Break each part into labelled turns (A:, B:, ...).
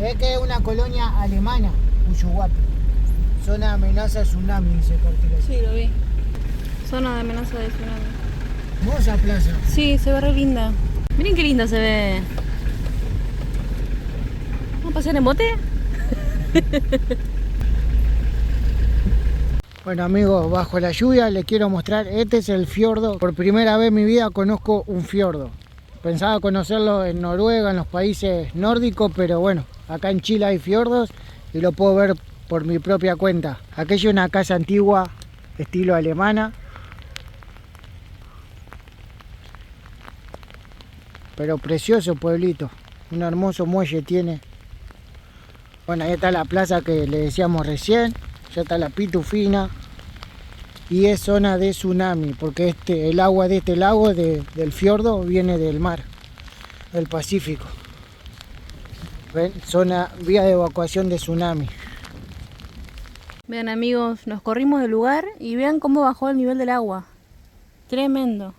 A: Se ve que es una colonia alemana, Ushuaia. Zona de amenaza de tsunami, dice el cartel.
B: Sí, lo vi. Zona de amenaza de tsunami.
A: Hermosa plaza.
B: Sí, se ve re linda. Miren qué linda se ve. ¿Vamos a pasear en bote?
A: Bueno amigos, bajo la lluvia les quiero mostrar, este es el fiordo. Por primera vez en mi vida conozco un fiordo. Pensaba conocerlo en Noruega, en los países nórdicos, pero bueno, acá en Chile hay fiordos y lo puedo ver por mi propia cuenta. Aquello es una casa antigua, estilo alemana. Pero precioso pueblito, un hermoso muelle tiene. Bueno, ahí está la plaza que le decíamos recién. Ya está la Pitufina. Y es zona de tsunami, porque el agua de este lago, del fiordo, viene del mar, del Pacífico. ¿Ven? Zona, vía de evacuación de tsunami.
B: Vean amigos, nos corrimos del lugar y vean cómo bajó el nivel del agua. Tremendo.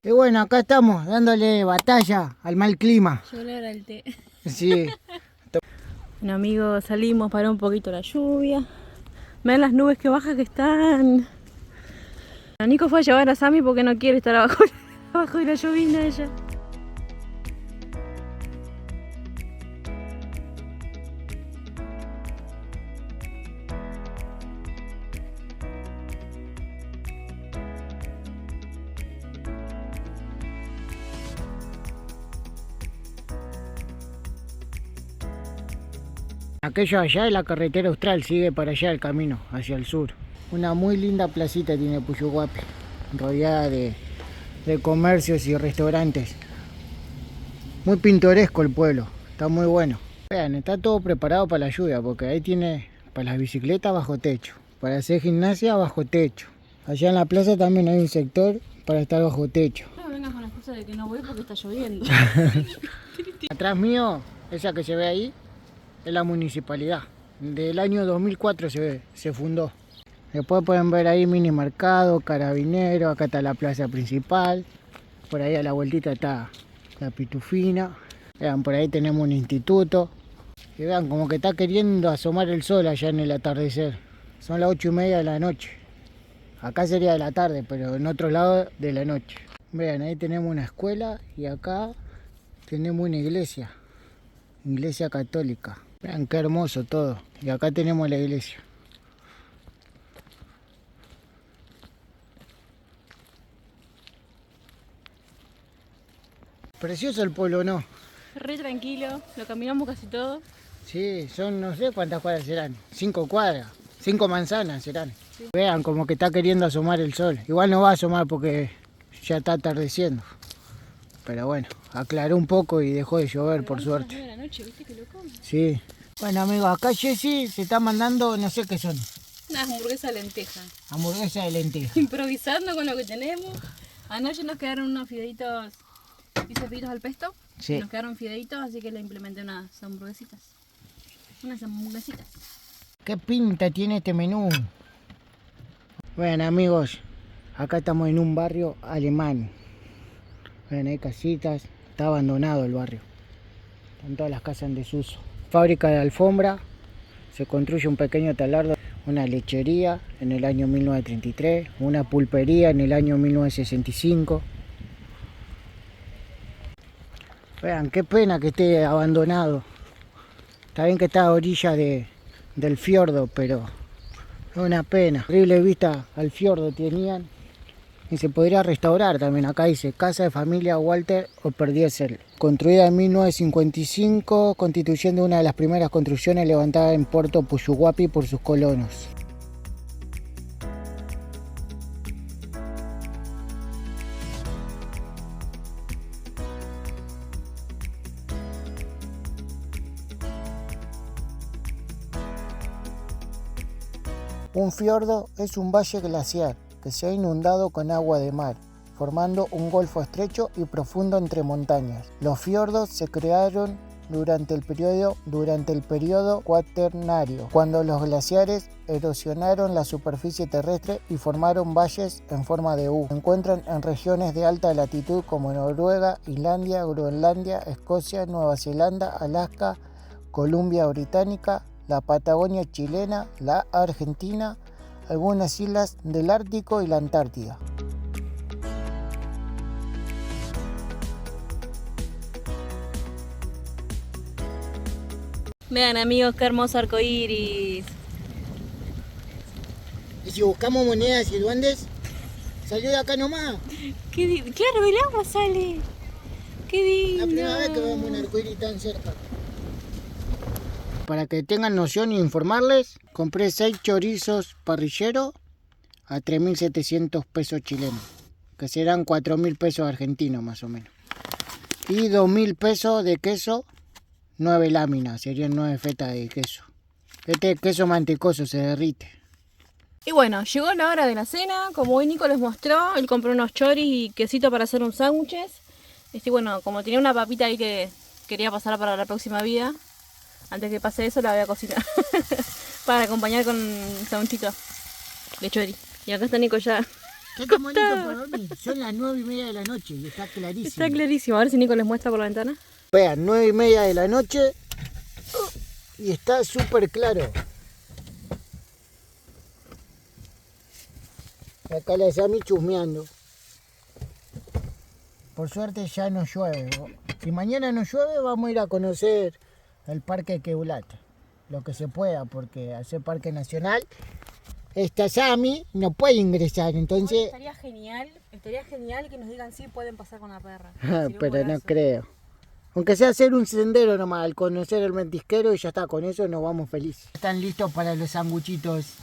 A: Y bueno, acá estamos dándole batalla al mal clima.
B: Yo le era el té.
A: Sí.
B: Bueno amigos, salimos para un poquito la lluvia. Vean las nubes que bajas que están. Nico fue a llevar a Sammy porque no quiere estar abajo de la llovizna ella.
A: Aquello allá es la carretera austral, sigue para allá el camino, hacia el sur. Una muy linda placita tiene Ushuaia, rodeada de comercios y restaurantes. Muy pintoresco el pueblo, está muy bueno. Vean, está todo preparado para la lluvia, porque ahí tiene para las bicicletas bajo techo, para hacer gimnasia bajo techo. Allá en la plaza también hay un sector para estar bajo techo.
B: No me vengas con la excusa de que no voy porque está lloviendo.
A: Atrás mío, esa que se ve ahí, es la municipalidad. Del año 2004 se fundó. Después pueden ver ahí mini mercado, carabinero, acá está la plaza principal. Por ahí a la vueltita está la Pitufina. Vean, por ahí tenemos un instituto. Y vean, como que está queriendo asomar el sol allá en el atardecer. Son las 8:30 de la noche. Acá sería de la tarde, pero en otro lado de la noche. Vean, ahí tenemos una escuela y acá tenemos una iglesia. Iglesia católica. Vean qué hermoso todo. Y acá tenemos la iglesia. Precioso el pueblo, ¿no?
B: Re tranquilo, lo caminamos casi todo.
A: Sí, son no sé cuántas cuadras serán. 5 cuadras, 5 manzanas serán. Sí. Vean como que está queriendo asomar el sol. Igual no va a asomar porque ya está atardeciendo. Pero bueno, aclaró un poco y dejó de llover. Pero por suerte.
B: De la noche, ¿viste que lo come?
A: Sí. Bueno amigos, acá Jessy se está mandando, no sé qué son.
B: Una hamburguesa de lenteja.
A: Hamburguesa de lenteja.
B: Improvisando con lo que tenemos. Anoche nos quedaron unos fideitos, hice fideitos al pesto. Sí. Nos quedaron fideitos, así que le implementé unas hamburguesitas. Unas hamburguesitas.
A: ¿Qué pinta tiene este menú? Bueno amigos, acá estamos en un barrio alemán. Ven, hay casitas, está abandonado el barrio. Están todas las casas en desuso. Fábrica de alfombra, se construye un pequeño talardo, una lechería en el año 1933, una pulpería en el año 1965. Vean, qué pena que esté abandonado. Está bien que está a orilla del fiordo, pero es una pena. Horrible vista al fiordo tenían. Y se podría restaurar también. Acá dice Casa de Familia Walter Operdiesel. Construida en 1955, constituyendo una de las primeras construcciones levantadas en Puerto Ushuaia por sus colonos. Un fiordo es un valle glaciar que se ha inundado con agua de mar, formando un golfo estrecho y profundo entre montañas. Los fiordos se crearon durante el periodo cuaternario, cuando los glaciares erosionaron la superficie terrestre y formaron valles en forma de U. Se encuentran en regiones de alta latitud como Noruega, Islandia, Groenlandia, Escocia, Nueva Zelanda, Alaska, Columbia Británica, la Patagonia chilena, la Argentina, algunas islas del Ártico y la Antártida.
B: Vean amigos, qué hermoso arco iris.
A: ¿Y si buscamos monedas y duendes? ¿Salió de acá nomás?
B: Claro, el agua sale. Qué lindo.
A: La primera vez que vemos un arcoíris tan cerca. Para que tengan noción y informarles, compré 6 chorizos parrilleros a 3.700 pesos chilenos, que serán 4.000 pesos argentinos más o menos. Y 2.000 pesos de queso, 9 láminas, serían 9 fetas de queso. Este queso mantecoso se derrite.
B: Y bueno, llegó la hora de la cena. Como hoy Nico les mostró, él compró unos choris y quesito para hacer unos sándwiches. Bueno, como tenía una papita ahí que quería pasar para la próxima vida, antes que pase eso la voy a cocinar para acompañar con un sándwichito de chori. Y acá está Nico ya.
A: ¿Qué tan bonito para dormir? Son las 9:30 de la noche y está clarísimo.
B: Está clarísimo. A ver si Nico les muestra por la ventana.
A: Vean, 9:30 de la noche y está súper claro. Acá la Sami chusmeando. Por suerte ya no llueve. Si mañana no llueve vamos a ir a conocer el Parque Queulat. Lo que se pueda, porque al ser Parque Nacional esta Sami no puede ingresar, entonces...
B: Estaría genial que nos digan si pueden pasar con la perra.
A: Pero no creo. Aunque sea hacer un sendero nomás, al conocer el ventisquero y ya está, con eso nos vamos felices. Están listos para los sanguchitos.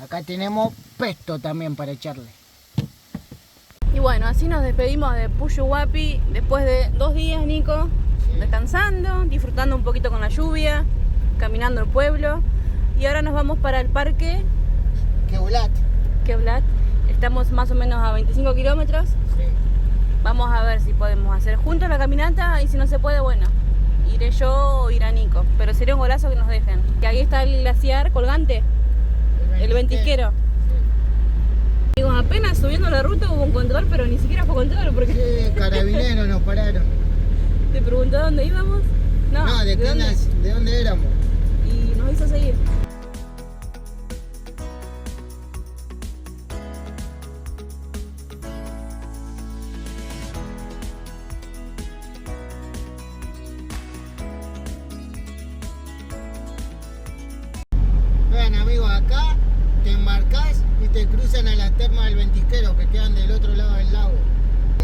A: Acá tenemos pesto también para echarle.
B: Y bueno, así nos despedimos de Puyuhuapi después de 2 días, Nico, descansando, disfrutando un poquito con la lluvia, caminando el pueblo. Y ahora nos vamos para el parque Queulat. Estamos más o menos a 25 kilómetros.
A: Sí.
B: Vamos a ver si podemos hacer juntos la caminata y si no se puede, bueno, iré yo o irá Nico. Pero sería un golazo que nos dejen. Y ahí está el glaciar colgante, el ventisquero. Sí. Digo, apenas subiendo la ruta hubo un control, pero ni siquiera fue control porque...
A: Sí, carabineros nos pararon.
B: ¿Te preguntó dónde íbamos?
A: No, ¿de dónde éramos?
B: Y nos hizo seguir.
A: Vean amigos, acá te embarcás y te cruzan a las termas del ventisquero que quedan del otro lado del lago.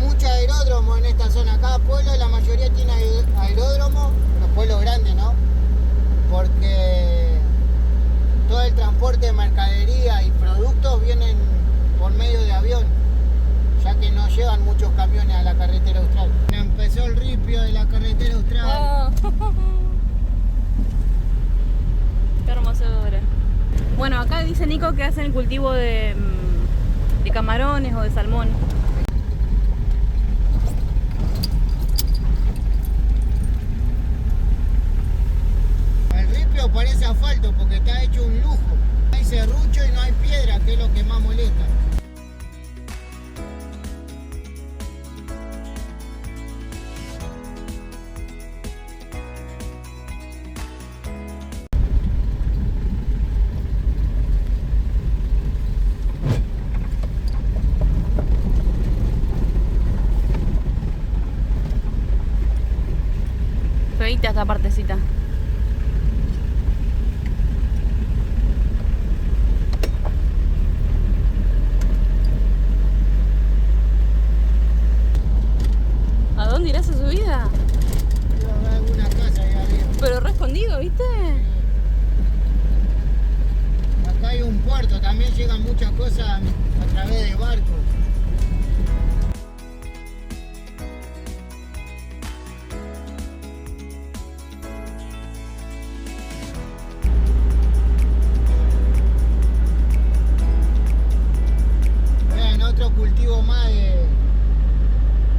A: Mucho aeródromo en esta zona. Cada pueblo, la mayoría tiene aeródromo, los pueblos grandes, ¿no? Porque todo el transporte de mercadería y productos vienen por medio de avión, ya que no llevan muchos camiones a la carretera austral. Empezó el ripio de la carretera austral.
B: Oh. Qué hermosura. Bueno, acá dice Nico que hacen cultivo de camarones o de salmón.
A: El ripio parece asfalto porque está hecho un lujo. No hay serrucho y no hay piedra, que es lo que más molesta.
B: Feita esta partecita. ¿A dónde irá esa subida?
A: Iba a ver alguna casa ahí arriba.
B: Pero re escondido, ¿viste?
A: Acá hay un puerto, también llegan muchas cosas a través de barcos. Vean, otro cultivo más de,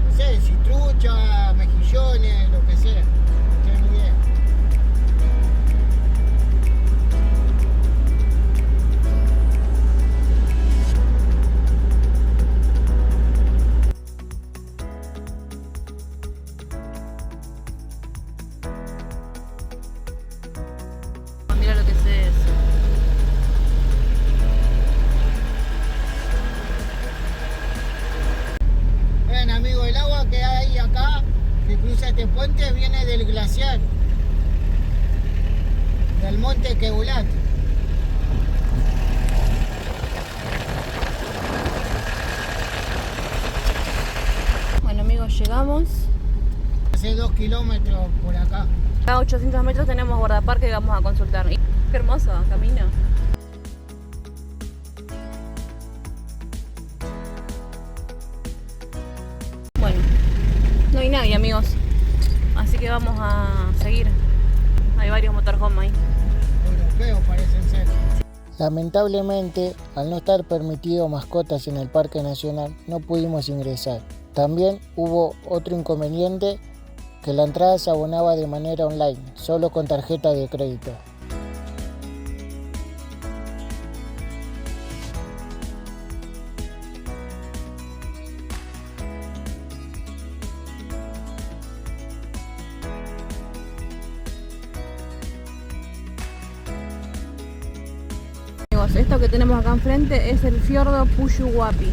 A: no sé, citrucha, mejillones, lo que sea. Está muy bien. cruza este puente viene del glaciar, del monte Queulat.
B: Bueno amigos, llegamos.
A: Hace 2 kilómetros por acá.
B: A 800 metros tenemos guardaparque que vamos a consultar. Y qué hermoso camino. Bueno, no hay nadie amigos, así que vamos a seguir. Hay varios motorhomes ahí.
A: Europeos parecen ser. Lamentablemente, al no estar permitido mascotas en el Parque Nacional, no pudimos ingresar. También hubo otro inconveniente, que la entrada se abonaba de manera online, solo con tarjeta de crédito.
B: Esto que tenemos acá enfrente es el fiordo Puyuhuapi.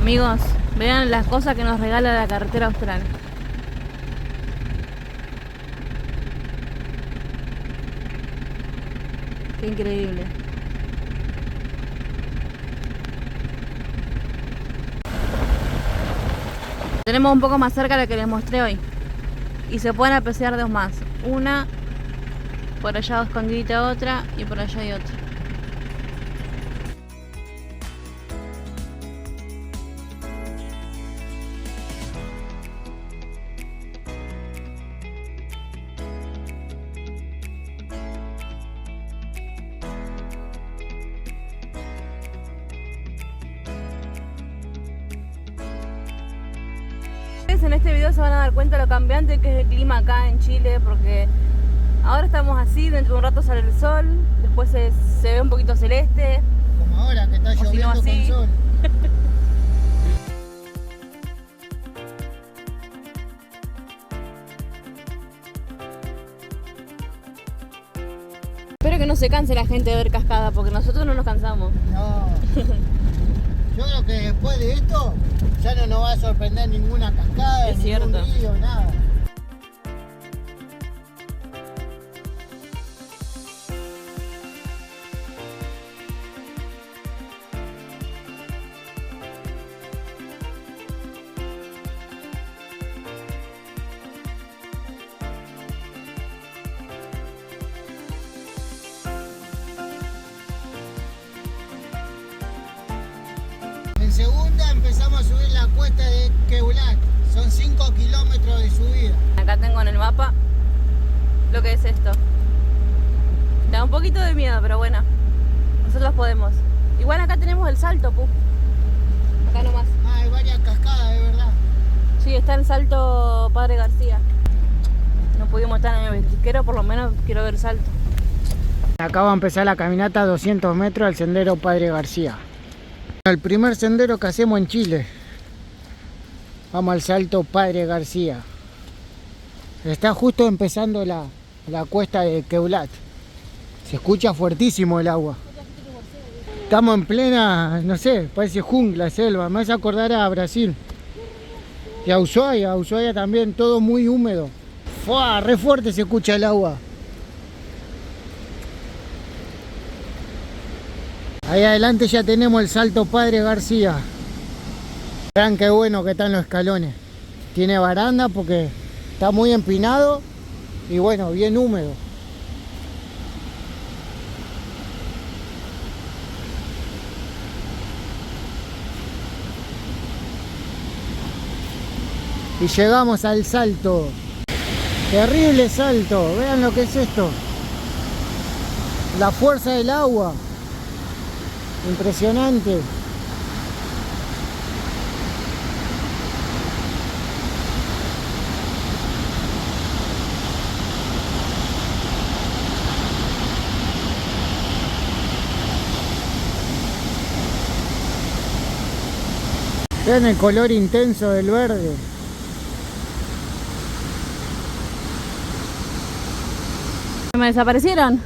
B: Amigos, vean las cosas que nos regala la carretera austral. Qué increíble. Tenemos un poco más cerca la que les mostré hoy. Y se pueden apreciar dos más. Una, por allá escondidita otra, y por allá hay otra. En este video se van a dar cuenta lo cambiante que es el clima acá en Chile, porque ahora estamos así, dentro de un rato sale el sol, después se ve un poquito celeste.
A: Como ahora que está lloviendo con sol.
B: Espero que no se canse la gente de ver cascada, porque nosotros no nos cansamos.
A: No. Yo creo que después de esto ya no nos va a sorprender ninguna cascada,
B: es
A: ningún
B: cierto.
A: río, nada. En segunda empezamos a subir la cuesta de Queulat, son 5 kilómetros de subida.
B: Acá tengo en el mapa lo que es esto. Da un poquito de miedo, pero bueno, nosotros podemos. Igual acá tenemos el salto, pu. Acá nomás.
A: Ah, hay varias cascadas, de verdad.
B: Sí, está el salto Padre García. No pudimos estar en el ventisquero, por lo menos quiero ver el salto.
A: Acá va a empezar la caminata a 200 metros al sendero Padre García. El primer sendero que hacemos en Chile. Vamos al salto Padre García. Está justo empezando la cuesta de Queulat. Se escucha fuertísimo el agua. Estamos en plena, no sé, parece jungla, selva. Me hace acordar a Brasil. Y a Ushuaia también, todo muy húmedo. ¡Fua! Re fuerte se escucha el agua. Ahí adelante ya tenemos el salto Padre García. Vean qué bueno que están los escalones. Tiene baranda porque está muy empinado y bueno, bien húmedo. Y llegamos al salto. Terrible salto. Vean lo que es esto. La fuerza del agua. Impresionante. Vean el color intenso del verde.
B: ¿Se me desaparecieron?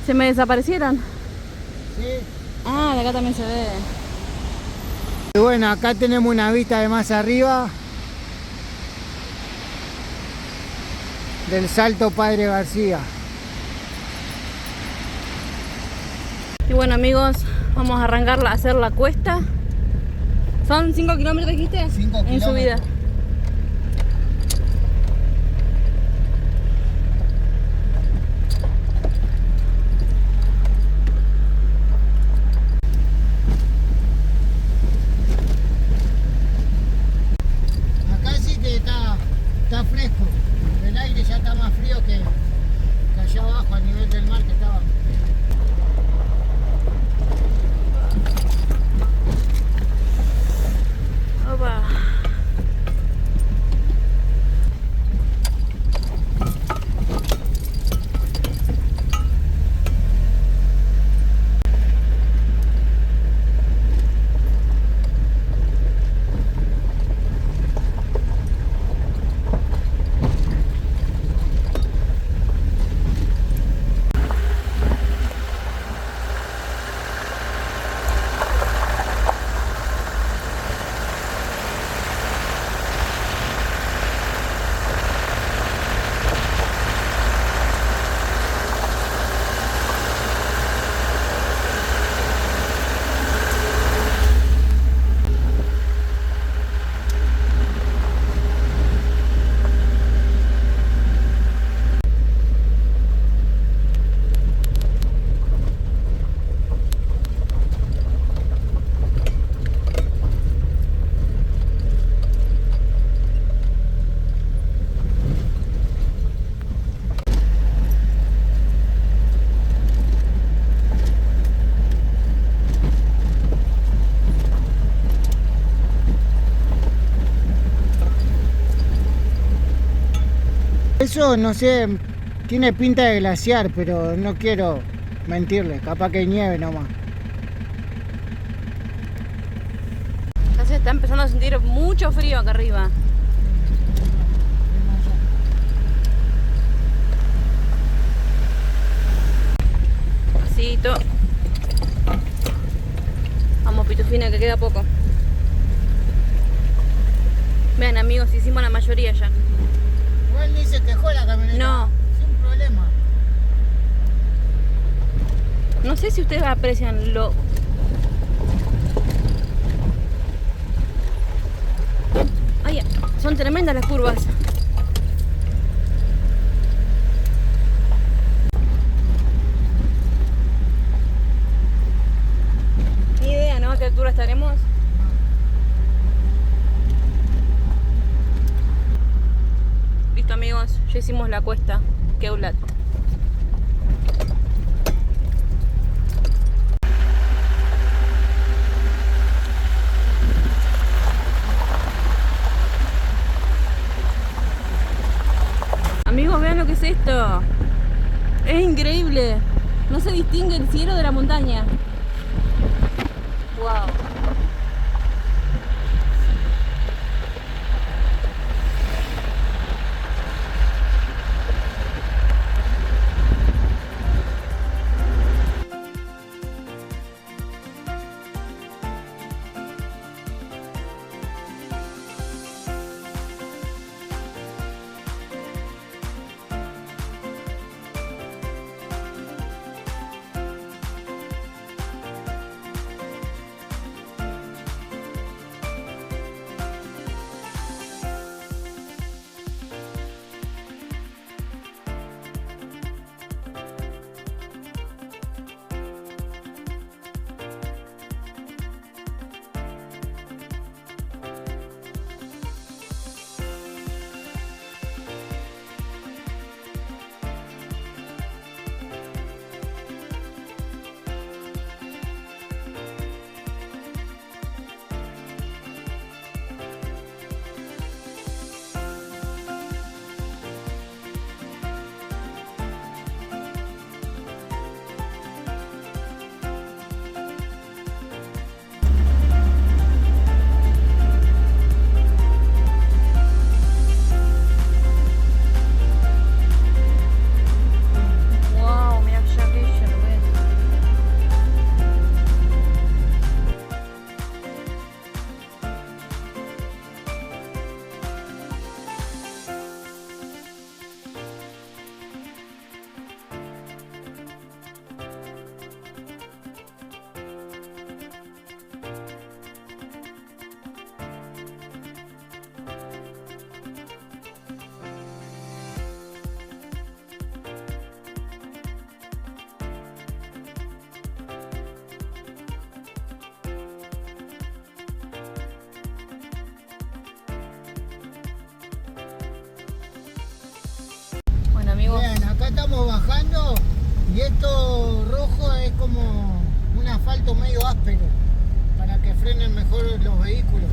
B: ¿Se me desaparecieron?
A: Sí.
B: Ah, de acá también se ve.
A: Y bueno, acá tenemos una vista de más arriba del Salto Padre García.
B: Y bueno, amigos, vamos a arrancar a hacer la cuesta. ¿Son 5 kilómetros, dijiste?
A: 5
B: en
A: kilómetros.
B: subida.
A: Acá sí que está fresco. El aire ya está más frío que allá abajo a nivel del mar que estaba.
B: Opa.
A: Eso no sé, tiene pinta de glaciar, pero no quiero mentirle, capaz que nieve nomás.
B: Ya se está empezando a sentir mucho frío acá arriba. Pasito. Vamos, Pitufina, que queda poco. Vean, amigos, hicimos la mayoría ya.
A: Igual ni se quejó la camioneta.
B: No.
A: Sin problema.
B: No sé si ustedes aprecian lo... Ay, son tremendas las curvas. Ni idea, ¿no? ¿A qué altura estaremos? Listo, amigos, ya hicimos la cuesta Keulat. Amigos, vean lo que es esto. Es increíble. No se distingue el cielo de la montaña. Wow. amigos.
A: Vean, acá estamos bajando y esto rojo es como un asfalto medio áspero para que frenen mejor los vehículos.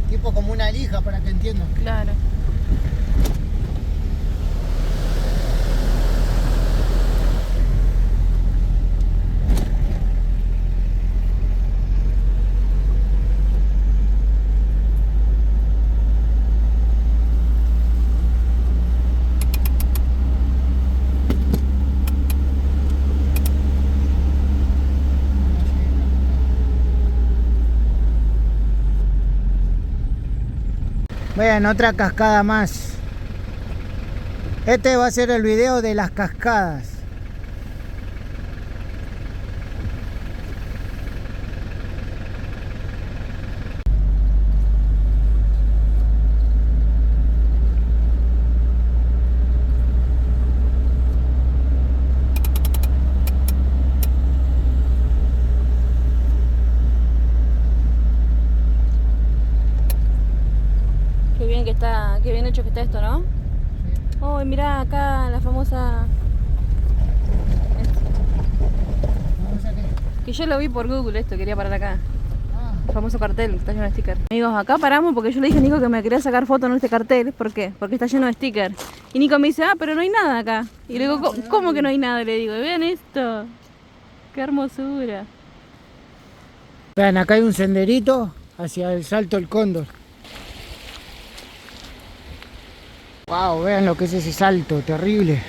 A: Tipo como una lija, para que entiendan.
B: Claro.
A: Vean, otra cascada más. Este va a ser el video de las cascadas.
B: Qué bien hecho que está esto, ¿no? Oh, y mirá acá la famosa...
A: ¿Vamos a qué?
B: Que yo lo vi por Google esto, quería parar acá.
A: Ah,
B: El famoso cartel, que está lleno de stickers. Amigos, acá paramos porque yo le dije a Nico que me quería sacar foto en este cartel. ¿Por qué? Porque está lleno de stickers. Y Nico me dice, pero no hay nada acá. Y le digo, ¿cómo que no hay nada? Le digo, vean esto. Qué hermosura.
A: vean, acá hay un senderito hacia el Salto del Cóndor. Wow, vean lo que es ese salto, terrible.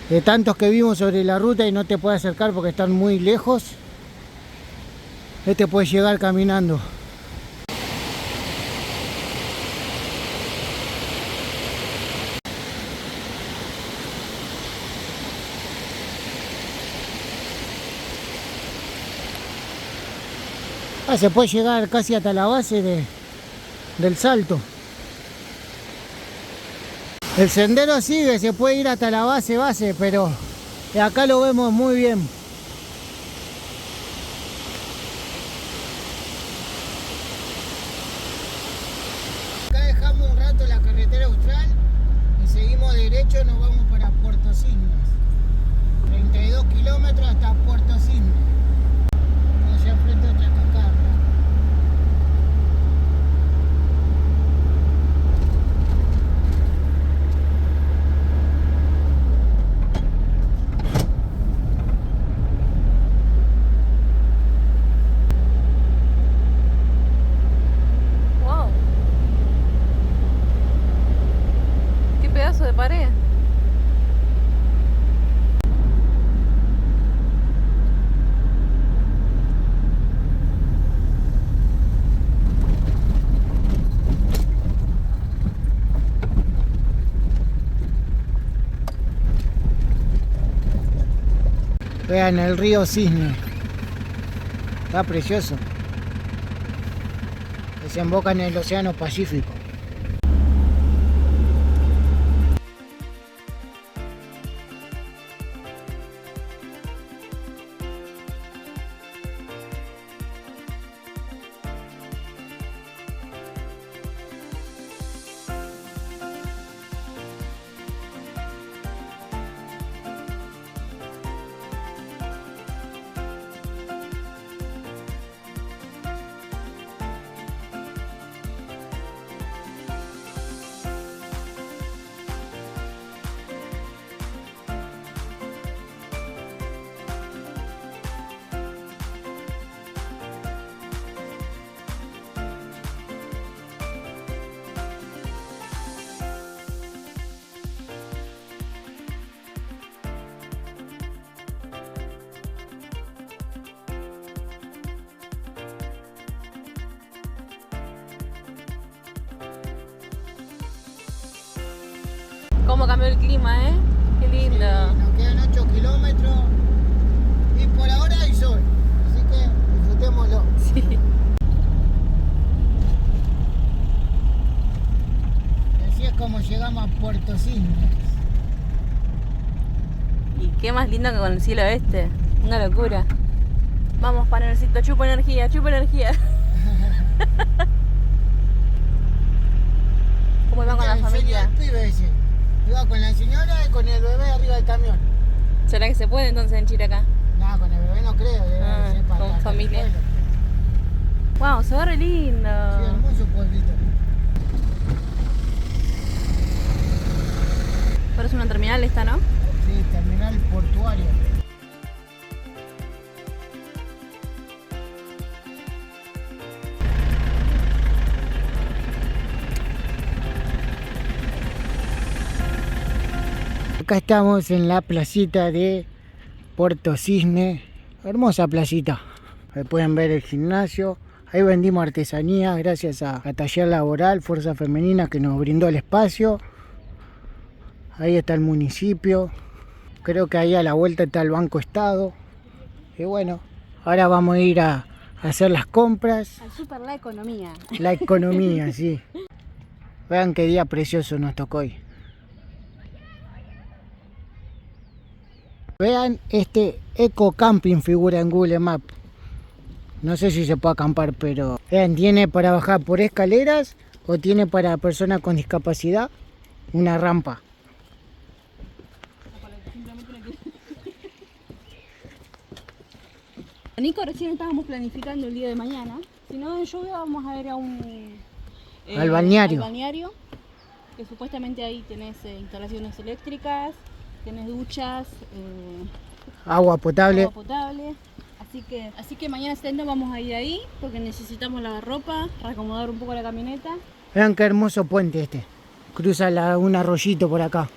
A: De tantos que vimos sobre la ruta y no te puedes acercar porque están muy lejos. Este puede llegar caminando. Se puede llegar casi hasta la base del salto. El sendero sigue, se puede ir hasta la base, pero acá lo vemos muy bien. Acá dejamos un rato la carretera austral y seguimos derecho, nos vamos para Puerto Cisnes. 32 kilómetros hasta Puerto Cisnes. Allá enfrente otra cascada.
B: Wow. Qué pedazo de pared.
A: Vean el río Cisne. Está precioso. Desemboca en el Océano Pacífico.
B: Cómo cambió el clima, ¿eh? Qué lindo.
A: Sí, nos quedan 8 kilómetros y por ahora hay sol, así que disfrutémoslo.
B: Sí.
A: Y así es como llegamos a Puerto Cisnes.
B: Y qué más lindo que con el cielo este. Una locura. Vamos, panelcito, chupa energía, chupa energía. ¿Cómo van con la una familia.
A: El pibe ese. Iba con la señora y con el bebé arriba del camión.
B: ¿Será que se puede entonces en Chile acá?
A: No, con el bebé no creo. Debe ser para
B: con familia. Wow, se ve re lindo.
A: Sí, hermoso pueblito.
B: Parece una terminal esta, ¿no?
A: Sí, terminal portuario. Acá estamos en la placita de Puerto Cisne. Hermosa placita. Ahí pueden ver el gimnasio. Ahí vendimos artesanías gracias a Taller Laboral, Fuerza Femenina, que nos brindó el espacio. Ahí está el municipio. Creo que ahí a la vuelta está el Banco Estado. Y bueno, ahora vamos a ir a hacer las compras.
B: Al super la economía.
A: La economía, sí. Vean qué día precioso nos tocó hoy. Vean, este Eco Camping figura en Google Maps. No sé si se puede acampar, pero vean, tiene para bajar por escaleras o tiene para personas con discapacidad una rampa.
B: Nico, recién estábamos planificando el día de mañana. Si no en lluvia vamos a ir a un
A: al balneario.
B: Al balneario, que supuestamente ahí tenés instalaciones eléctricas, tenés duchas,
A: Agua potable.
B: Así que mañana estando vamos a ir ahí porque necesitamos lavar ropa, reacomodar un poco la camioneta.
A: Vean qué hermoso puente este. Cruza un arroyito por acá.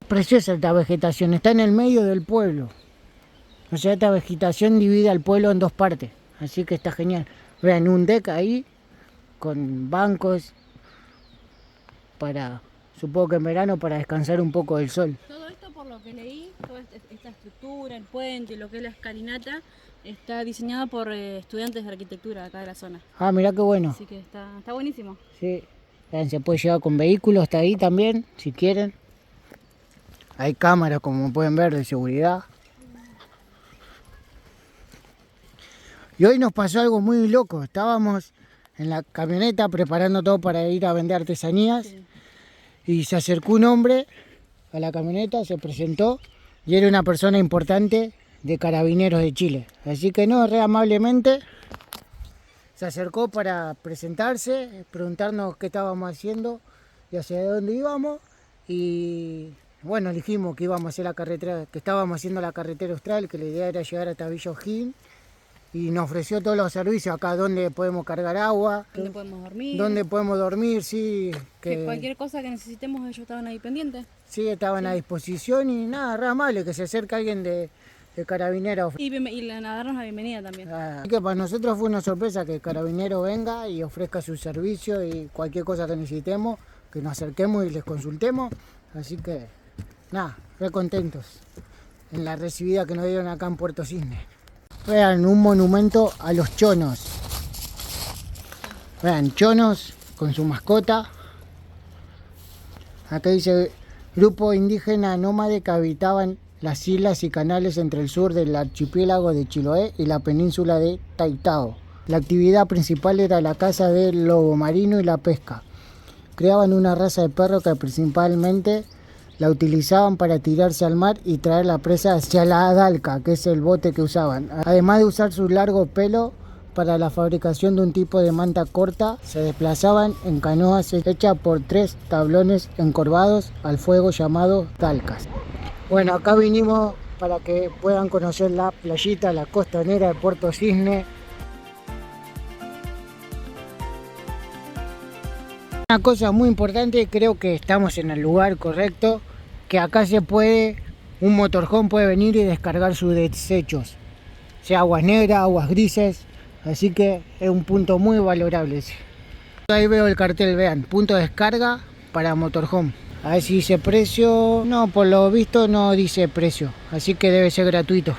A: Preciosa esta vegetación, está en el medio del pueblo. O sea, esta vegetación divide al pueblo en dos partes. Así que está genial. Vean, un deck ahí con bancos para, supongo que en verano, para descansar un poco del sol.
B: Todo esto, por lo que leí, toda esta estructura, el puente, lo que es la escalinata, está diseñada por estudiantes de arquitectura acá de la zona.
A: Ah, mirá qué bueno.
B: Así que está buenísimo.
A: Sí. Vean, se puede llevar con vehículos hasta ahí también, si quieren. Hay cámaras, como pueden ver, de seguridad. Y hoy nos pasó algo muy loco. Estábamos en la camioneta preparando todo para ir a vender artesanías. Sí. Y se acercó un hombre a la camioneta, se presentó y era una persona importante de Carabineros de Chile. Así que no, re amablemente se acercó para presentarse, preguntarnos qué estábamos haciendo y hacia dónde íbamos. Y bueno, dijimos que íbamos a hacer la carretera, que estábamos haciendo la carretera austral, que la idea era llegar hasta Villa O'Higgins. Y nos ofreció todos los servicios acá, donde podemos cargar agua, donde podemos dormir, sí.
B: Que cualquier cosa que necesitemos ellos estaban ahí pendientes.
A: Sí, estaban a disposición y nada, re amable, que se acerque alguien de Carabineros.
B: Y darnos la bienvenida también.
A: Así que para nosotros fue una sorpresa que Carabineros venga y ofrezca su servicio y cualquier cosa que necesitemos, que nos acerquemos y les consultemos. Así que nada, re contentos en la recibida que nos dieron acá en Puerto Cisne. Vean, un monumento a los chonos. Vean, chonos con su mascota. Acá dice, grupo indígena nómade que habitaban las islas y canales entre el sur del archipiélago de Chiloé y la península de Taitao. La actividad principal era la caza del lobo marino y la pesca. Creaban una raza de perro que principalmente la utilizaban para tirarse al mar y traer la presa hacia la adalca, que es el bote que usaban. Además de usar su largo pelo para la fabricación de un tipo de manta corta, se desplazaban en canoas hechas por 3 tablones encorvados al fuego llamados dalcas. Bueno, acá vinimos para que puedan conocer la playita, la costanera de Puerto Cisne. Una cosa muy importante, creo que estamos en el lugar correcto, que acá un motorhome puede venir y descargar sus desechos, sea aguas negras, aguas grises, así que es un punto muy valorable ese. Ahí veo el cartel, vean, punto de descarga para motorhome. A ver si dice precio, no, por lo visto no dice precio, así que debe ser gratuito.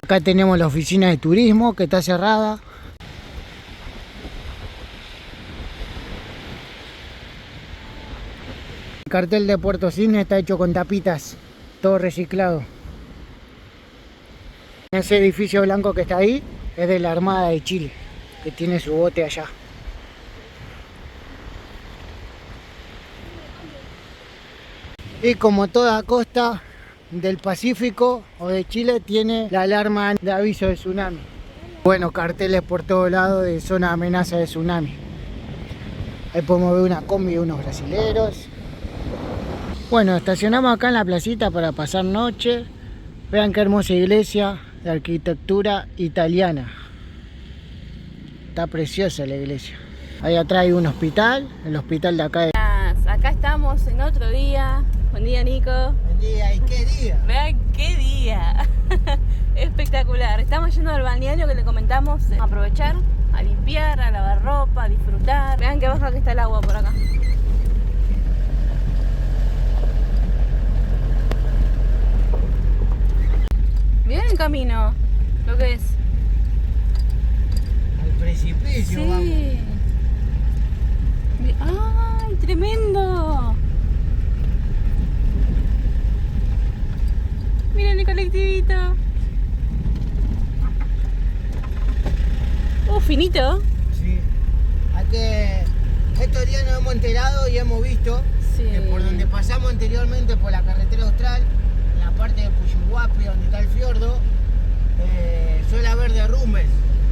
A: Acá tenemos la oficina de turismo que está cerrada. cartel de Puerto Cisne está hecho con tapitas, todo reciclado. Ese edificio blanco que está ahí es de la Armada de Chile, que tiene su bote allá. Y como toda costa del Pacífico o de Chile tiene la alarma de aviso de tsunami. Bueno, carteles por todos lados de zona de amenaza de tsunami. Ahí podemos ver una combi de unos brasileros. Bueno, estacionamos acá en la placita para pasar noche. Vean qué hermosa iglesia de arquitectura italiana. Está preciosa la iglesia. Ahí atrás hay un hospital, el hospital de acá.
B: Acá estamos en otro día. Buen día, Nico.
A: Buen día, ¿y qué día?
B: Vean qué día. Espectacular. Estamos yendo al balneario que le comentamos. A aprovechar, a limpiar, a lavar ropa, a disfrutar. Vean qué baja que está el agua por acá. Miren el camino, lo que es.
A: Al precipicio,
B: Sí.
A: vamos.
B: ¡Ay, tremendo! Miren el colectivito. Finito.
A: Sí. Estos días nos hemos enterado y hemos visto que por donde pasamos anteriormente, por la carretera austral, en la parte de Puyuhuapi, donde está el fiordo, suele haber derrumbes.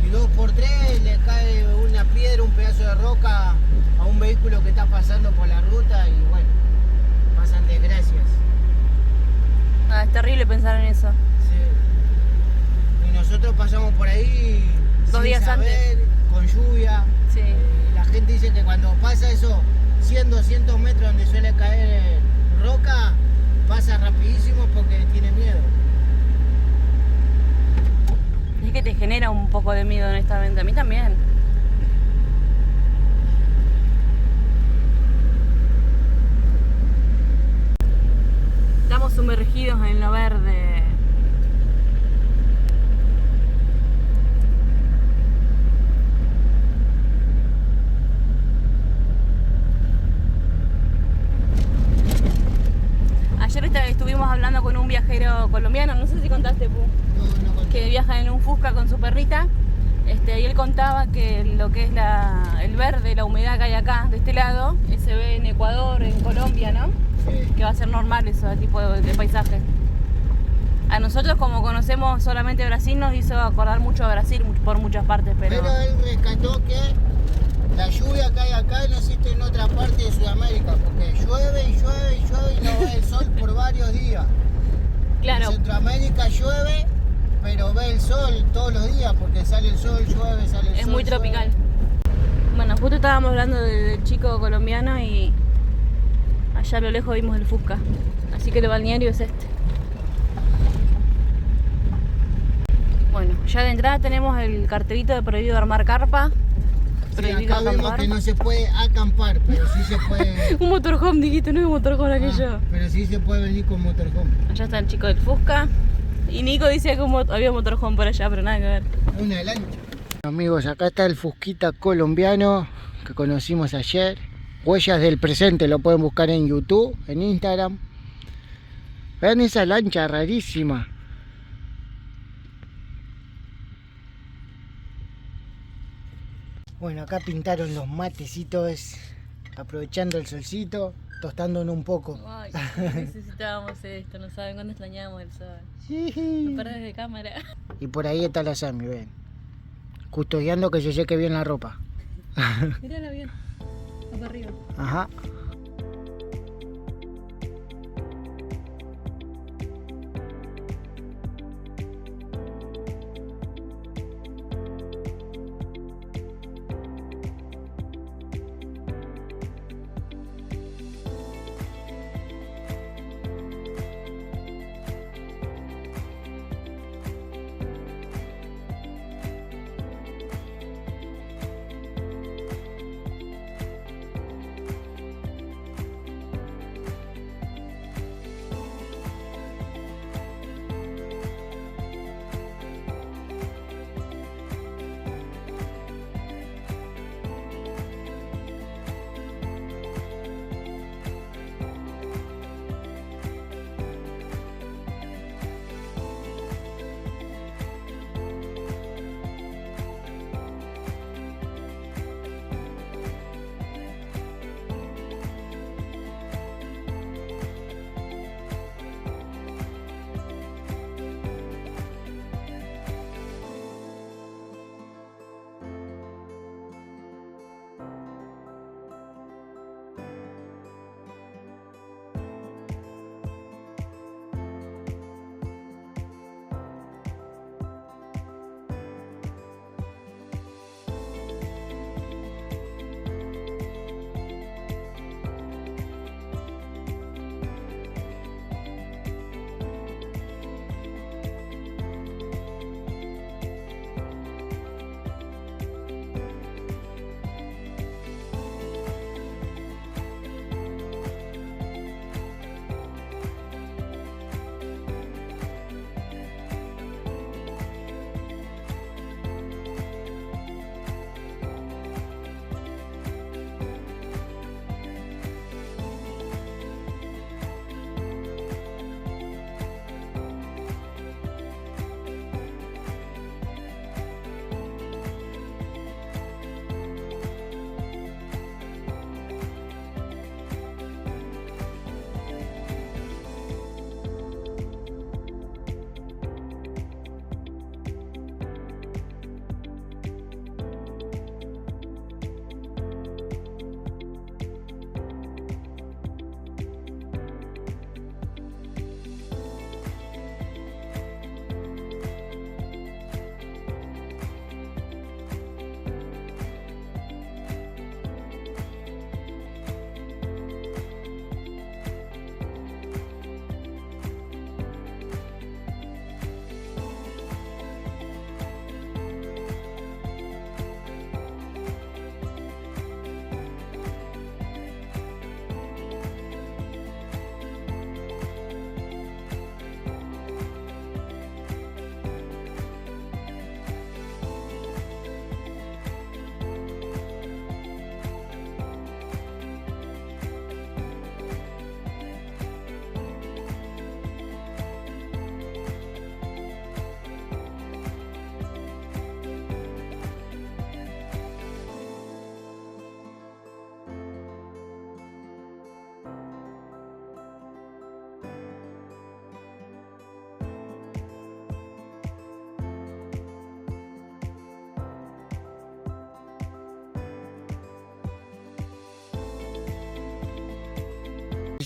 A: Y 2x3 le cae una piedra, un pedazo de roca a un vehículo que está pasando por la ruta y bueno, pasan desgracias.
B: Es terrible pensar en eso.
A: Sí. Y nosotros pasamos por ahí
B: 2 días antes,
A: con lluvia.
B: Sí.
A: La gente dice que cuando pasa eso, 100, 200 metros donde suele caer roca, pasa rapidísimo porque tiene miedo.
B: Es que te genera un poco de miedo, honestamente. A mí también. Estamos sumergidos en lo verde. Ayer estuvimos hablando con un viajero colombiano, no sé si contaste, Pu,
A: No conté.
B: que viaja en un Fusca con su perrita. Y él contaba que lo que es el verde, la humedad que hay acá, de este lado, se ve en Ecuador, en Colombia, ¿no?
A: Sí.
B: Que va a ser normal ese tipo de paisaje. A nosotros, como conocemos solamente Brasil, nos hizo acordar mucho a Brasil por muchas partes, pero
A: Él rescató que la lluvia que hay acá no existe en otra parte de Sudamérica, porque llueve y llueve y llueve y no ve el sol por varios días.
B: claro,
A: En Centroamérica llueve, pero ve el sol todos los días, porque sale el sol, llueve, sale el sol.
B: es muy tropical. Bueno, justo estábamos hablando del chico colombiano y allá a lo lejos vimos el Fusca. Así que el balneario es este. Bueno, ya de entrada tenemos el cartelito de prohibido armar carpa.
A: Sí,
B: Prohibido
A: acá vemos
B: acampar.
A: que no se puede acampar, pero sí se puede.
B: Un motorhome, dijiste, no es un motorhome aquello.
A: Pero sí se puede venir con motorhome.
B: Allá está el chico del Fusca. Y Nico dice que había motorhome por allá, pero nada que ver.
A: Una lancha. Amigos, acá está el Fusquita colombiano que conocimos ayer. Huellas del presente, lo pueden buscar en YouTube, en Instagram. Vean esa lancha rarísima. Bueno, acá pintaron los matecitos, aprovechando el solcito, tostándonos un poco.
B: Ay, necesitábamos esto, no saben cuándo extrañamos el sol.
A: Sí.
B: No paras de cámara.
A: Y por ahí está la Sami, ven. Custodiando que se seque bien la ropa.
B: Mírala bien, acá arriba.
A: Ajá.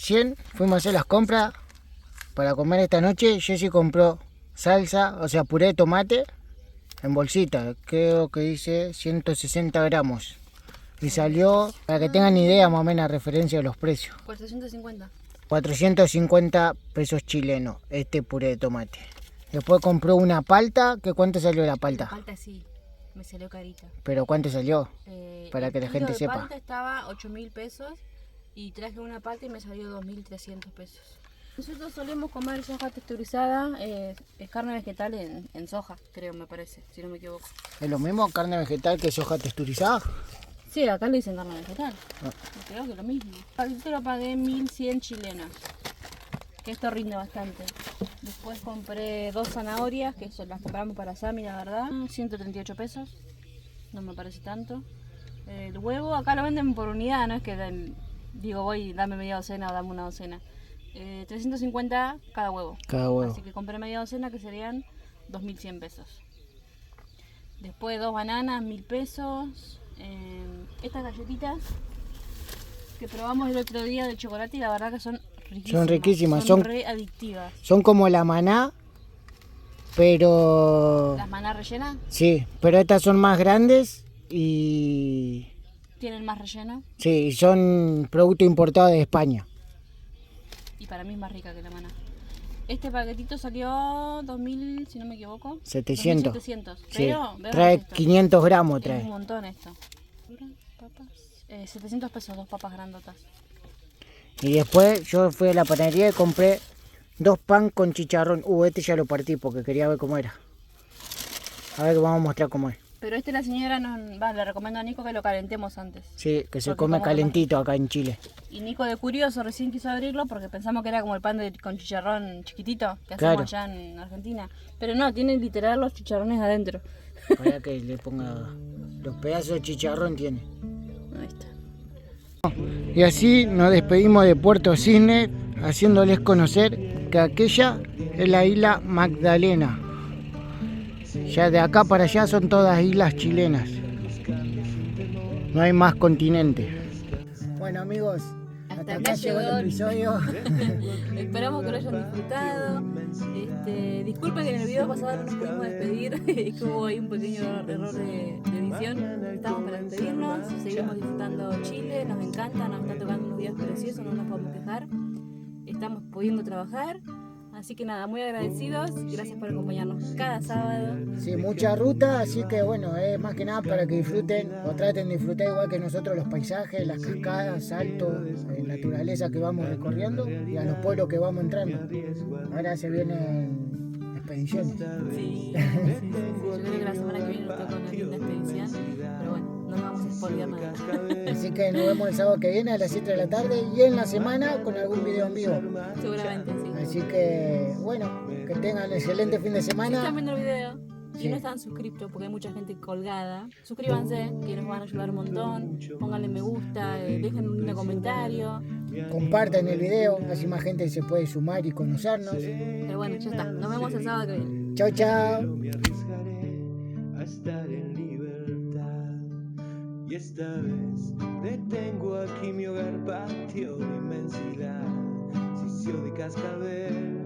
A: recién fuimos a hacer las compras para comer esta noche. Jessy compró salsa, o sea, puré de tomate en bolsita. Creo que dice 160 gramos. Y salió, para que tengan idea más o menos, referencia de los precios.
B: 450.
A: 450 pesos chilenos este puré de tomate. Después compró una palta, que ¿cuánto salió la palta?
B: La palta sí, me salió carita.
A: Pero ¿cuánto salió? Para que la gente
B: La
A: sepa.
B: palta estaba 8.000 pesos y traje una palta y me salió 2.300 pesos. Nosotros solemos comer soja texturizada, es carne vegetal en soja, creo, me parece, si no me equivoco.
A: ¿Es lo mismo carne vegetal que soja texturizada?
B: Sí, acá le dicen carne vegetal. Creo que es lo mismo. Yo lo pagué 1.100 chilenas, que esto rinde bastante. Después compré 2 zanahorias, que eso las compramos para Sami, la verdad. 138 pesos, no me parece tanto. El huevo acá lo venden por unidad, no es que digo voy, dame media docena o dame una docena. 350 cada huevo.
A: Cada huevo.
B: Así que compré media docena, que serían 2.100 pesos. Después 2 bananas, 1.000 pesos. Estas galletitas que probamos el otro día de chocolate y la verdad que son riquísimas.
A: Son riquísimas,
B: son re adictivas.
A: Son como la maná, pero...
B: ¿Las maná rellenas?
A: Sí, pero estas son más grandes y...
B: ¿Tienen más relleno?
A: Sí, son producto importado de España.
B: Y para mí es más rica que la maná. Este paquetito salió 2.000, si no me equivoco.
A: 700.
B: 2.700.
A: Sí.
B: Pero,
A: Trae 500 gramos,
B: es
A: trae.
B: un montón esto. Papas. 700 pesos, 2 papas grandotas.
A: Y después yo fui a la panadería y compré 2 pan con chicharrón. Este ya lo partí porque quería ver cómo era. A ver, vamos a mostrar cómo es.
B: Pero la señora le recomiendo a Nico que lo calentemos antes.
A: Sí, que se
B: Porque
A: come
B: como
A: calentito acá en Chile.
B: Y Nico de curioso recién quiso abrirlo porque pensamos que era como el pan con chicharrón chiquitito que
A: Claro.
B: hacemos allá en Argentina. Pero no, tiene literal los chicharrones adentro.
A: Para que le ponga los pedazos de chicharrón tiene.
B: Ahí está.
A: Y así nos despedimos de Puerto Cisne, haciéndoles conocer que aquella es la isla Magdalena. Ya de acá para allá son todas islas chilenas. No hay más continentes. Bueno amigos, hasta acá llegó el episodio.
B: Esperamos que lo hayan disfrutado. Disculpen que en el video pasado no nos pudimos despedir, que hubo ahí un pequeño error de edición. Estamos para despedirnos, seguimos disfrutando Chile, nos encanta, nos está tocando unos días preciosos, no nos podemos quejar. Estamos pudiendo trabajar. Así que nada, muy agradecidos, gracias por acompañarnos cada sábado.
A: Sí, mucha ruta, así que bueno, es más que nada para que disfruten o traten de disfrutar igual que nosotros los paisajes, las cascadas, saltos, naturaleza que vamos recorriendo y a los pueblos que vamos entrando. Ahora se vienen expediciones.
B: Sí. Yo creo que la semana que viene nos toca una linda expedición, pero bueno, no vamos a spoilear nada.
A: Así que nos vemos el sábado que viene a las 7 de la tarde y en la semana con algún video en vivo.
B: Seguramente, sí.
A: Así que bueno, que tengan un excelente fin de
B: Si
A: semana.
B: están viendo el video y
A: Sí.
B: no están suscriptos, porque hay mucha gente colgada, suscríbanse, que nos van a ayudar un montón. Pónganle me gusta, dejen un lindo comentario.
A: Compartan el video, así más gente se puede sumar y conocernos.
B: Pero bueno, ya está. Nos vemos el sábado que viene.
A: Chao, chao.
C: No me arriesgaré a estar en libertad. Y esta vez detengo aquí mi hogar, patio de inmensidad, sitio de cascabel.